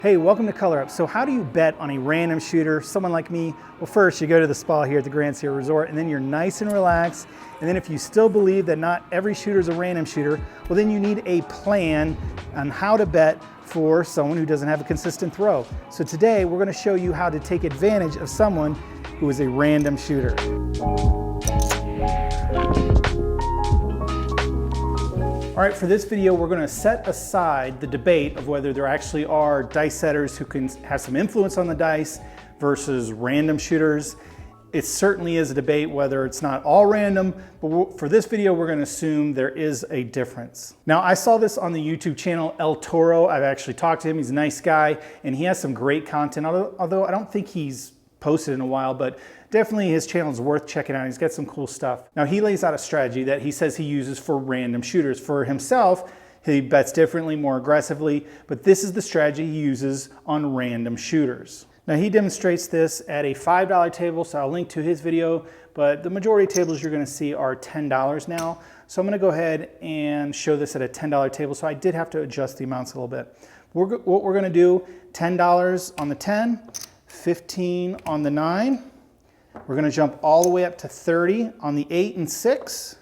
Hey, welcome to Color Up. So how do you bet on a random shooter, someone like me? Well, first you go to the spa here at the Grand Sierra Resort, and then you're nice and relaxed. And then if you still believe that not every shooter is a random shooter, well then you need a plan on how to bet for someone who doesn't have a consistent throw. So today we're gonna show you how to take advantage of someone who is a random shooter. All right, for this video, we're gonna set aside the debate of whether there actually are dice setters who can have some influence on the dice versus random shooters. It certainly is a debate whether it's not all random, but for this video, we're gonna assume there is a difference. Now, I saw this on the YouTube channel El Toro. I've actually talked to him, he's a nice guy, and he has some great content, although I don't think he's posted in a while, but definitely his channel is worth checking out. He's got some cool stuff. Now he lays out a strategy that he says he uses for random shooters. For himself, he bets differently, more aggressively, but this is the strategy he uses on random shooters. Now he demonstrates this at a $5 table, so I'll link to his video, but the majority of tables you're gonna see are $10 now. So I'm gonna go ahead and show this at a $10 table, so I did have to adjust the amounts a little bit. What we're gonna do, $10 on the 10, 15 on the 9. We're going to jump all the way up to 30 on the 8 and 6.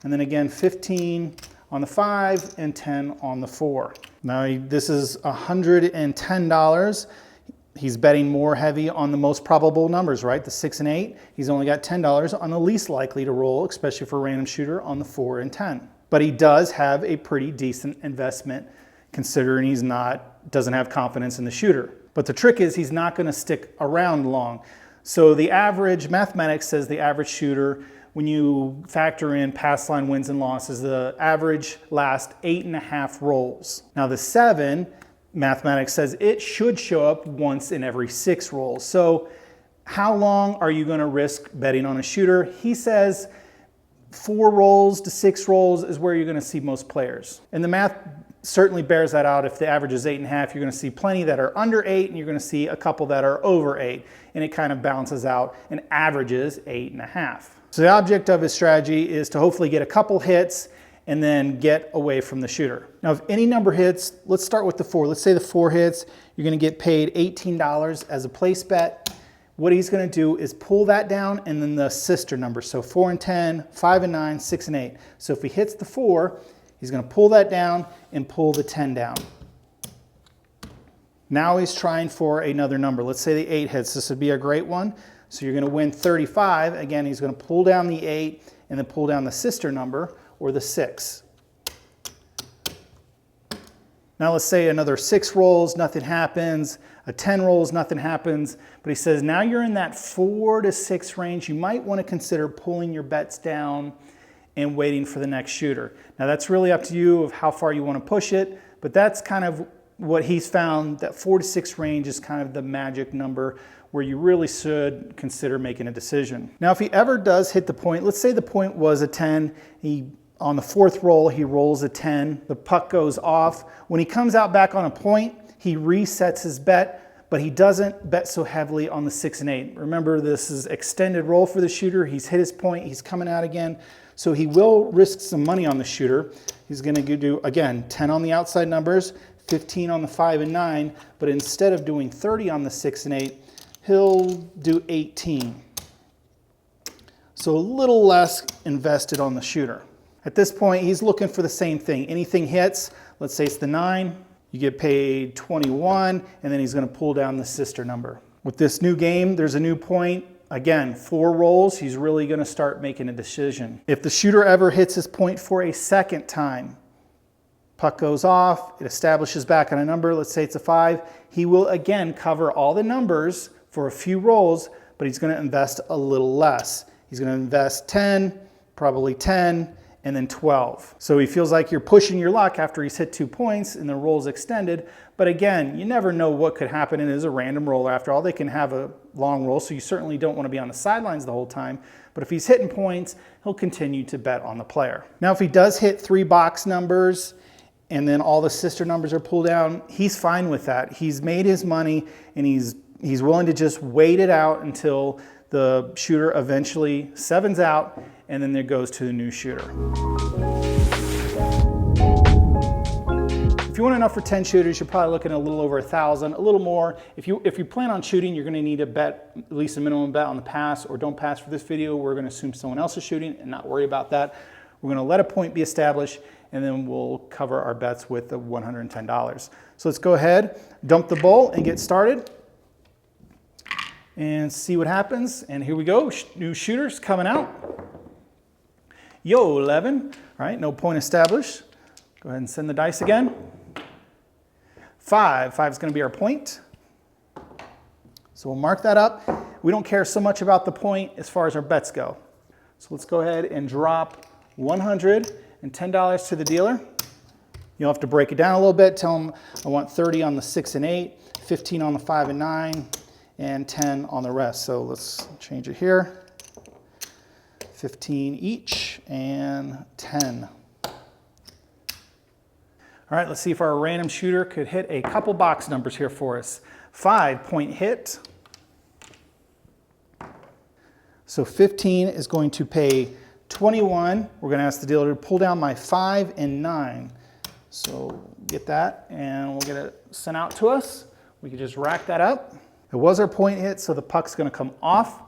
And then again, 15 on the 5 and 10 on the 4. Now this is $110. He's betting more heavy on the most probable numbers, right? The 6 and 8. He's only got $10 on the least likely to roll, especially for a random shooter, on the 4 and 10. But he does have a pretty decent investment considering he's doesn't have confidence in the shooter. But the trick is he's not going to stick around long. So the average, mathematics says the average shooter, when you factor in pass line wins and losses, the average lasts 8.5 rolls. Now the 7, mathematics says it should show up once in every 6 rolls. So how long are you going to risk betting on a shooter? He says 4 rolls to 6 rolls is where you're going to see most players. And the math certainly bears that out. If the average is 8.5, you're going to see plenty that are under 8, and you're going to see a couple that are over 8, and it kind of balances out and averages 8.5. So the object of his strategy is to hopefully get a couple hits and then get away from the shooter. Now, if any number hits, let's start with the 4. Let's say the 4 hits, you're going to get paid $18 as a place bet. What he's going to do is pull that down and then the sister number. So 4 and 10, 5 and 9, 6 and 8. So if he hits the 4, he's going to pull that down and pull the 10 down. Now he's trying for another number. Let's say the 8 hits. This would be a great one. So you're going to win 35. Again, he's going to pull down the 8 and then pull down the sister number or the 6. Now let's say another 6 rolls, nothing happens. A 10 rolls, nothing happens. But he says now you're in that 4 to 6 range. You might want to consider pulling your bets down and waiting for the next shooter. Now that's really up to you of how far you want to push it, but that's kind of what he's found, that 4 to 6 range is kind of the magic number where you really should consider making a decision. Now if he ever does hit the point, let's say the point was a 10, on the 4th roll he rolls a 10, the puck goes off. When he comes out back on a point, he resets his bet, but he doesn't bet so heavily on the 6 and 8. Remember, this is extended roll for the shooter. He's hit his point, he's coming out again. So he will risk some money on the shooter. He's going to do, again, 10 on the outside numbers, 15 on the 5 and 9, but instead of doing 30 on the 6 and 8, he'll do 18. So a little less invested on the shooter. At this point, he's looking for the same thing. Anything hits, let's say it's the 9, you get paid 21, and then he's going to pull down the sister number. With this new game, there's a new point. Again, 4 rolls, he's really going to start making a decision. If the shooter ever hits his point for a second time, puck goes off, it establishes back on a number, let's say it's a 5, he will again cover all the numbers for a few rolls, but he's going to invest a little less. He's going to invest 10, probably 10, and then 12. So he feels like you're pushing your luck after he's hit 2 points and the roll's extended. But again, you never know what could happen. It is a random roll. After all, they can have a long roll, so you certainly don't want to be on the sidelines the whole time. But if he's hitting points, he'll continue to bet on the player. Now, if he does hit 3 box numbers and then all the sister numbers are pulled down, he's fine with that. He's made his money and he's willing to just wait it out until the shooter eventually sevens out, and then it goes to the new shooter. If you want enough for 10 shooters, you're probably looking at a little over 1,000, a little more. If you plan on shooting, you're gonna need a bet, at least a minimum bet on the pass or don't pass for this video. We're gonna assume someone else is shooting and not worry about that. We're gonna let a point be established and then we'll cover our bets with the $110. So let's go ahead, dump the bowl and get started and see what happens. And here we go, new shooters coming out. Yo, 11, all right, no point established. Go ahead and send the dice again. 5 is gonna be our point. So we'll mark that up. We don't care so much about the point as far as our bets go. So let's go ahead and drop $110 to the dealer. You'll have to break it down a little bit. Tell them I want 30 on the 6 and 8, 15 on the 5 and 9, and 10 on the rest. So let's change it here. 15 each and 10. All right, let's see if our random shooter could hit a couple box numbers here for us. 5-point hit. So 15 is going to pay 21. We're going to ask the dealer to pull down my 5 and 9. So get that and we'll get it sent out to us. We can just rack that up. It was our point hit, so the puck's going to come off.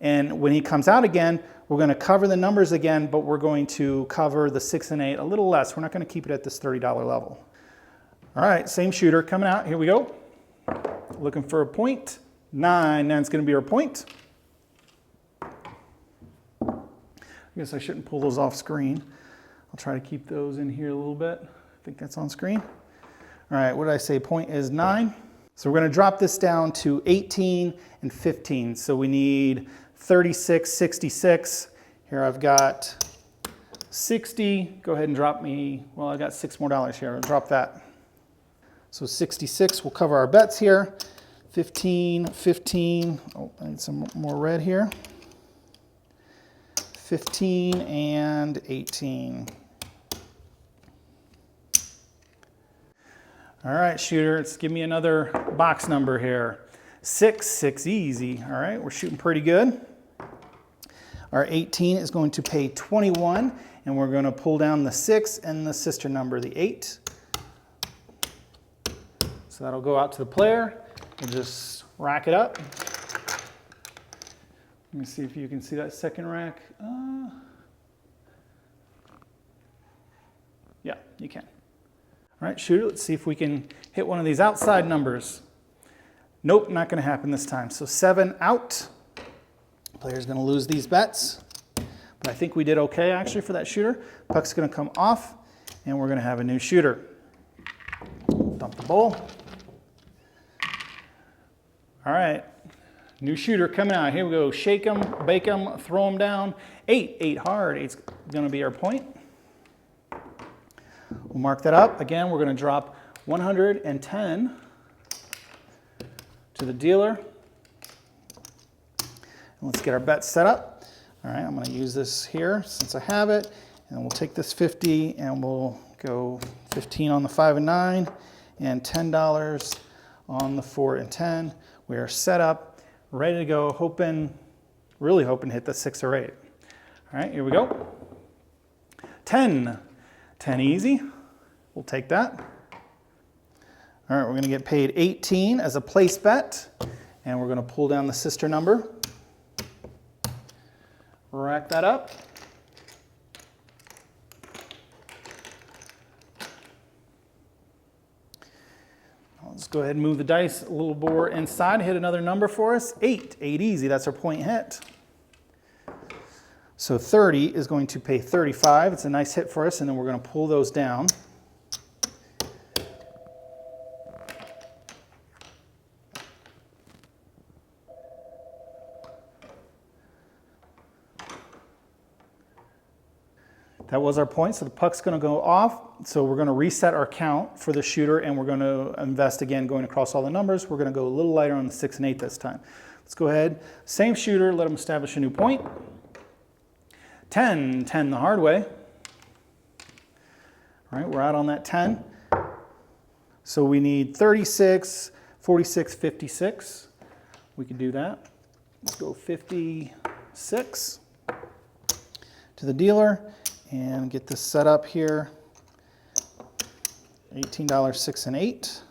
And when he comes out again, we're going to cover the numbers again, but we're going to cover the 6 and 8 a little less. We're not going to keep it at this $30 level. All right, same shooter coming out. Here we go. Looking for a point. 9. 9's going to be our point. I guess I shouldn't pull those off screen. I'll try to keep those in here a little bit. I think that's on screen. All right, what did I say? Point is 9. So we're going to drop this down to 18 and 15. So we need 36, 66. Here I've got 60. Go ahead and drop me, well, I got $6 more here. I'll drop that. So 66 will cover our bets here. 15, 15. Oh, I need some more red here. 15 and 18. All right, shooter, let's give me another box number here. 6 easy. All right, we're shooting pretty good. Our 18 is going to pay 21, and we're going to pull down the 6 and the sister number, the 8. So that'll go out to the player and just rack it up. Let me see if you can see that second rack. Yeah, you can. All right, shooter, let's see if we can hit one of these outside numbers. Nope, not gonna happen this time. So 7 out. Player's gonna lose these bets. But I think we did okay actually for that shooter. Puck's gonna come off and we're gonna have a new shooter. Dump the bowl. All right, new shooter coming out. Here we go, shake them, bake them, throw them down. 8 hard, 8's gonna be our point. We'll mark that up. Again, we're going to drop 110 to the dealer. And let's get our bet set up. All right, I'm going to use this here since I have it. And we'll take this 50 and we'll go 15 on the 5 and 9 and $10 on the 4 and 10. We are set up, ready to go, really hoping to hit the 6 or 8. All right, here we go. 10 easy. We'll take that. All right, we're going to get paid 18 as a place bet, and we're going to pull down the sister number. Rack that up. Let's go ahead and move the dice a little more inside. Hit another number for us. 8 easy. That's our point hit. So 30 is going to pay 35. It's a nice hit for us, and then we're going to pull those down. That was our point, so the puck's going to go off. So we're going to reset our count for the shooter, and we're going to invest again going across all the numbers. We're going to go a little lighter on the 6 and 8 this time. Let's go ahead. Same shooter, let him establish a new point. 10 the hard way. All right, we're out on that 10. So we need 36, 46, 56. We can do that. Let's go 56 to the dealer and get this set up here. $18, 6 and 8.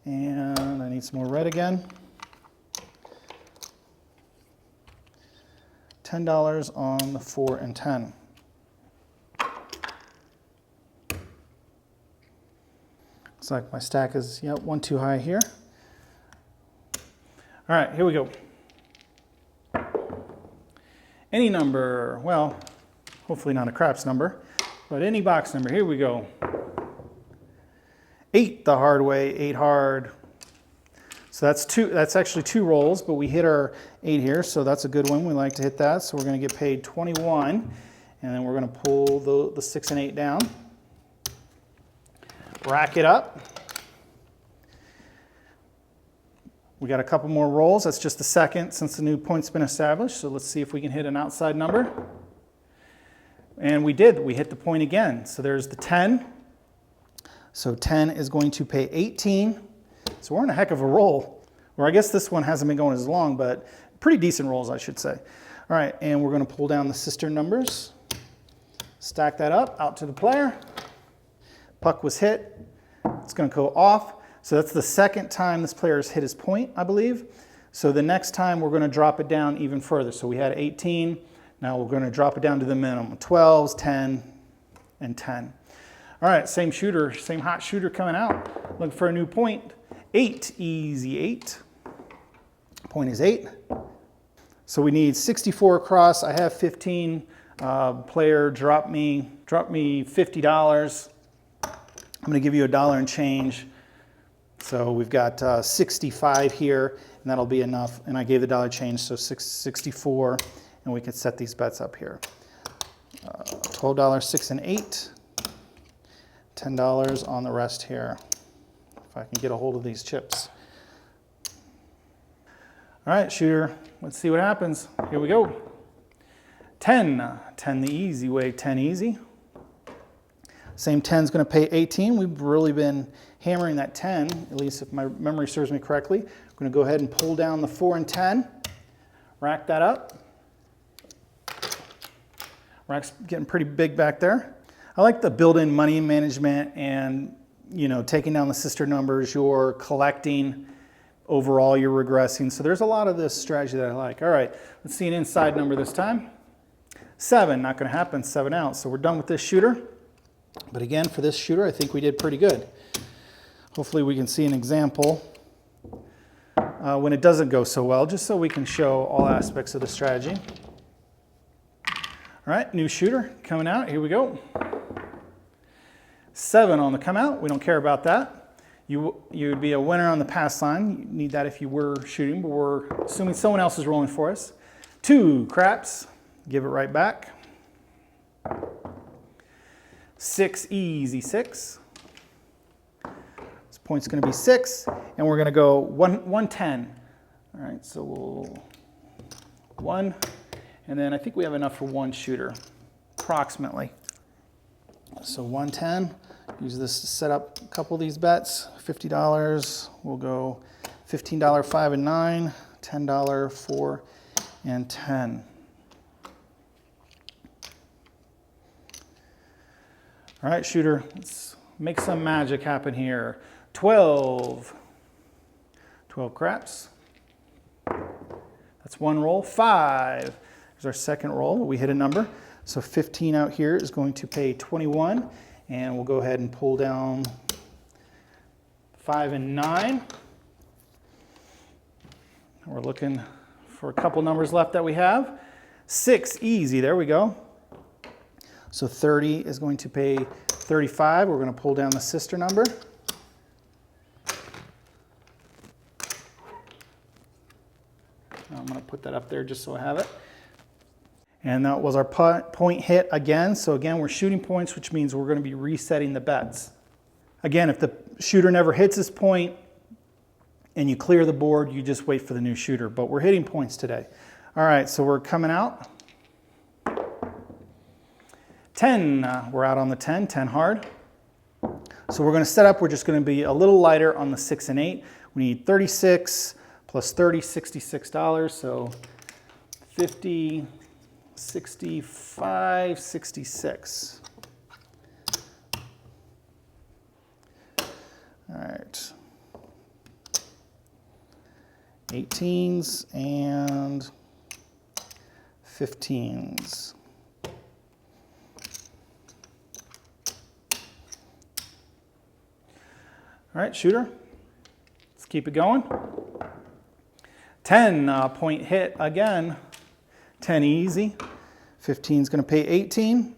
And I need some more red again. $10 on the 4 and 10. Looks like my stack is, yep, one too high here. All right, here we go. Any number, well, hopefully not a craps number, but any box number, here we go. 8 the hard way, 8 hard. So that's actually 2 rolls, but we hit our 8 here, so that's a good one. We like to hit that, so we're gonna get paid 21, and then we're gonna pull the 6 and 8 down. Rack it up. We got a couple more rolls. That's just the second since the new point's been established. So let's see if we can hit an outside number. And we did. We hit the point again. So there's the 10. So 10 is going to pay 18. So we're in a heck of a roll. Or I guess this one hasn't been going as long, but pretty decent rolls, I should say. All right, and we're going to pull down the sister numbers. Stack that up out to the player. Puck was hit. It's going to go off. So that's the second time this player has hit his point, I believe. So the next time we're going to drop it down even further. So we had 18. Now we're going to drop it down to the minimum. 12s, 10, and 10. All right, same shooter, same hot shooter coming out. Looking for a new point. 8, easy 8. Point is 8. So we need 64 across. I have 15. Player dropped me $50. I'm going to give you $1 and change. So we've got 65 here, and that'll be enough. And I gave the $1 change, so 64, and we can set these bets up here. $12, 6 and 8. $10 on the rest here, if I can get a hold of these chips. All right, shooter, let's see what happens. Here we go. 10 the easy way, 10 easy. Same 10 is going to pay 18. We've really been hammering that 10, at least if my memory serves me correctly. I'm going to go ahead and pull down the 4 and 10. Rack that up. Rack's getting pretty big back there. I like the built-in money management and, taking down the sister numbers. You're collecting. Overall, you're regressing. So there's a lot of this strategy that I like. All right, let's see an inside number this time. 7, not going to happen, 7 out. So we're done with this shooter. But again, for this shooter, I think we did pretty good. Hopefully we can see an example when it doesn't go so well, just so we can show all aspects of the strategy. All right, new shooter coming out. Here we go. 7 on the come out. We don't care about that. You would be a winner on the pass line. You need that if you were shooting, but we're assuming someone else is rolling for us. 2 craps. Give it right back. 6, easy 6. This point's going to be 6, and we're going to go 110. All right, so we'll 1, and then I think we have enough for 1 shooter, approximately. So 110. Use this to set up a couple of these bets. $50. We'll go $15, 5 and 9. $10, 4 and 10. All right, shooter, let's make some magic happen here. 12 craps. That's 1 roll. 5 is our second roll. We hit a number. So 15 out here is going to pay 21. And we'll go ahead and pull down 5 and 9. We're looking for a couple numbers left that we have. 6, easy, there we go. So 30 is going to pay 35. We're going to pull down the sister number. I'm going to put that up there just so I have it. And that was our point hit again. So again, we're shooting points, which means we're going to be resetting the bets. Again, if the shooter never hits his point and you clear the board, you just wait for the new shooter. But we're hitting points today. All right, so we're coming out. 10, we're out on the 10 hard. So we're going to set up, we're just going to be a little lighter on the 6 and 8. We need 36 plus 30, $66. So 50, 65, 66. All right. 18s and 15s. All right, shooter, let's keep it going. 10 point hit again, 10 easy. 15 is going to pay 18.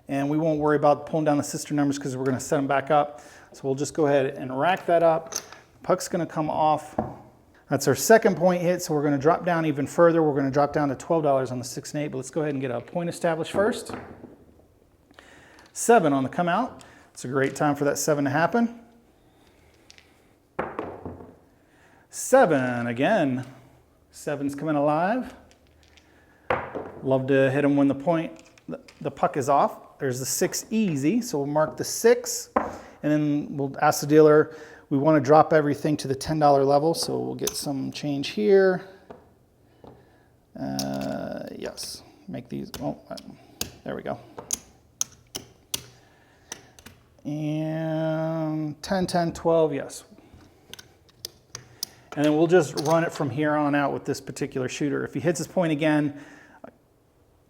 And we won't worry about pulling down the sister numbers because we're going to set them back up. So we'll just go ahead and rack that up. Puck's going to come off. That's our second point hit, so we're going to drop down even further. We're going to drop down to $12 on the 6 and 8, but let's go ahead and get a point established first. 7 on the come out. It's a great time for that 7 to happen. 7 again. 7's coming alive. Love to hit them when the puck is off. There's the 6 easy, so we'll mark the 6, and then we'll ask the dealer, we want to drop everything to the $10 level, so we'll get some change here. Yes, make these, oh, there we go. And 10, 10, 12, yes. And then we'll just run it from here on out with this particular shooter. If he hits his point again,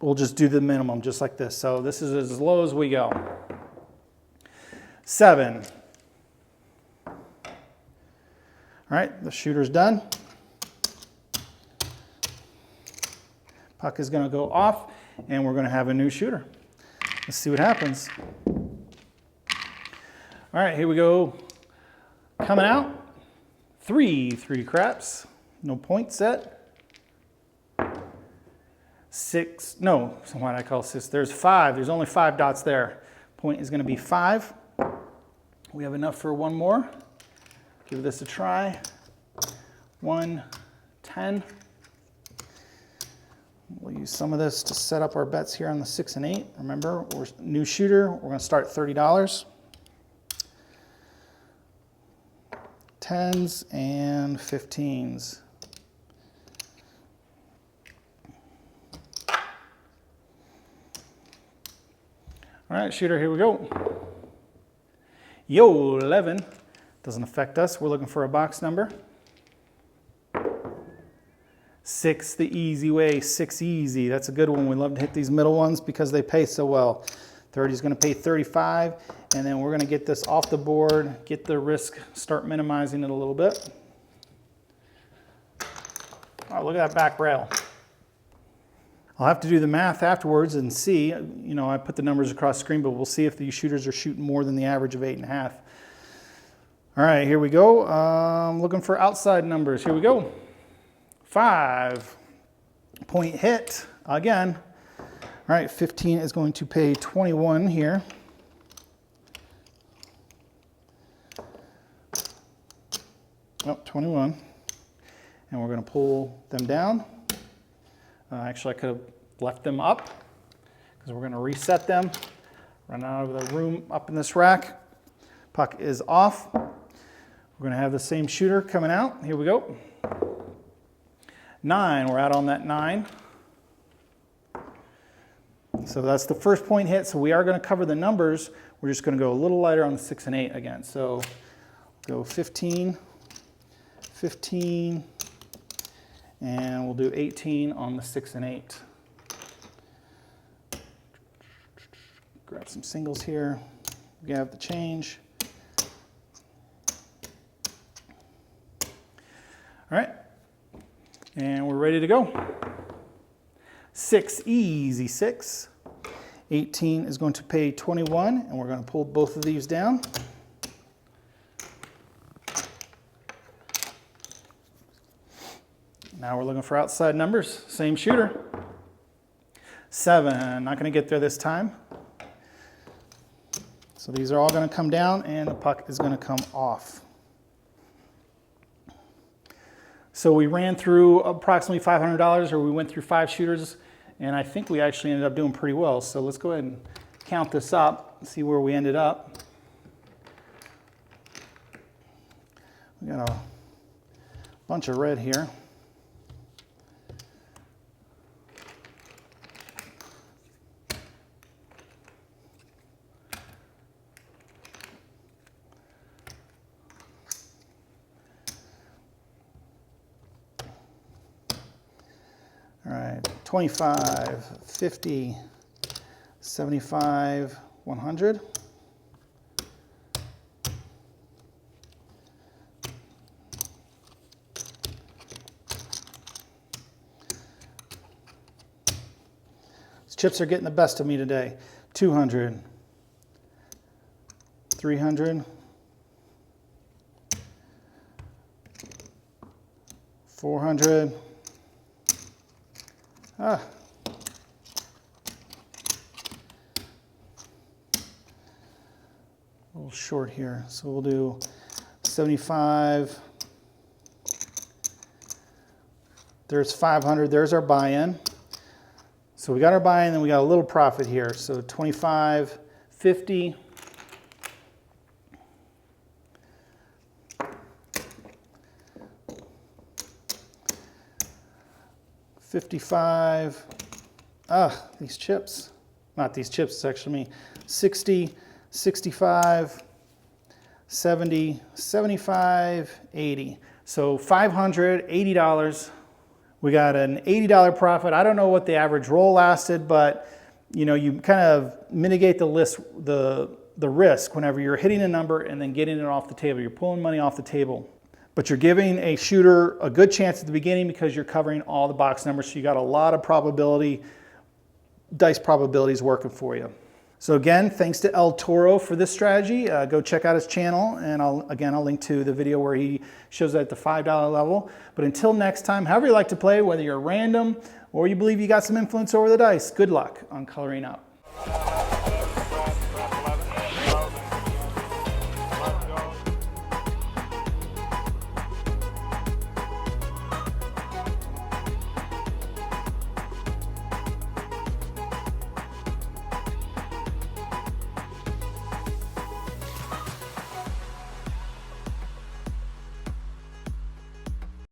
we'll just do the minimum, just like this. So this is as low as we go. 7. All right, the shooter's done. Puck is going to go off, and we're going to have a new shooter. Let's see what happens. All right, here we go. Coming out, 3 craps, no point set. 6, no, why did I call 6? There's 5, there's only 5 dots there. Point is going to be 5. We have enough for one more. Give this a try. 1, 10. We'll use some of this to set up our bets here on the 6 and 8. Remember, we're new shooter. We're going to start $30. 10s and 15s. All right, shooter, here we go. Yo, 11. Doesn't affect us. We're looking for a box number. 6 the easy way, 6 easy. That's a good one. We love to hit these middle ones because they pay so well. 30 is going to pay 35, and then we're going to get this off the board, get the risk, start minimizing it a little bit. Oh, look at that back rail. I'll have to do the math afterwards and see. You know, I put the numbers across the screen, but we'll see if these shooters are shooting more than the average of 8.5. All right, here we go. Looking for outside numbers. Here we go. 5 point hit again. All right, 15 is going to pay 21 here. Oh, 21. And we're going to pull them down. Actually, I could have left them up because we're going to reset them. Run out of the room up in this rack. Puck is off. We're going to have the same shooter coming out. Here we go. 9, we're out on that 9. So that's the first point hit. So we are going to cover the numbers. We're just going to go a little lighter on the 6 and 8 again. So go 15, 15, and we'll do 18 on the 6 and 8. Grab some singles here. We have the change. All right, and we're ready to go. 6, easy 6. 18 is going to pay 21, and we're going to pull both of these down. Now we're looking for outside numbers, same shooter. 7, not going to get there this time. So these are all going to come down, and the puck is going to come off. So we ran through approximately $500, or we went through 5 shooters, and I think we actually ended up doing pretty well. So let's go ahead and count this up and see where we ended up. We got a bunch of red here. All right, 25, 50, 75, 100. These chips are getting the best of me today. 200, 300, 400. A little short here, so we'll do 75. There's 500, there's our buy-in. So we got our buy-in, then we got a little profit here. So 25, 50. $55. These chips. Not these chips, it's actually me. 60, 65, 70, 75, 80. So $580. We got an $80 profit. I don't know what the average roll lasted, but you know, you kind of mitigate the risk whenever you're hitting a number and then getting it off the table. You're pulling money off the table. But you're giving a shooter a good chance at the beginning because you're covering all the box numbers. So you got a lot of dice probabilities working for you. So again, thanks to El Toro for this strategy. Go check out his channel, and I'll link to the video where he shows that at the $5 level. But until next time, however you like to play, whether you're random or you believe you got some influence over the dice, good luck on coloring up.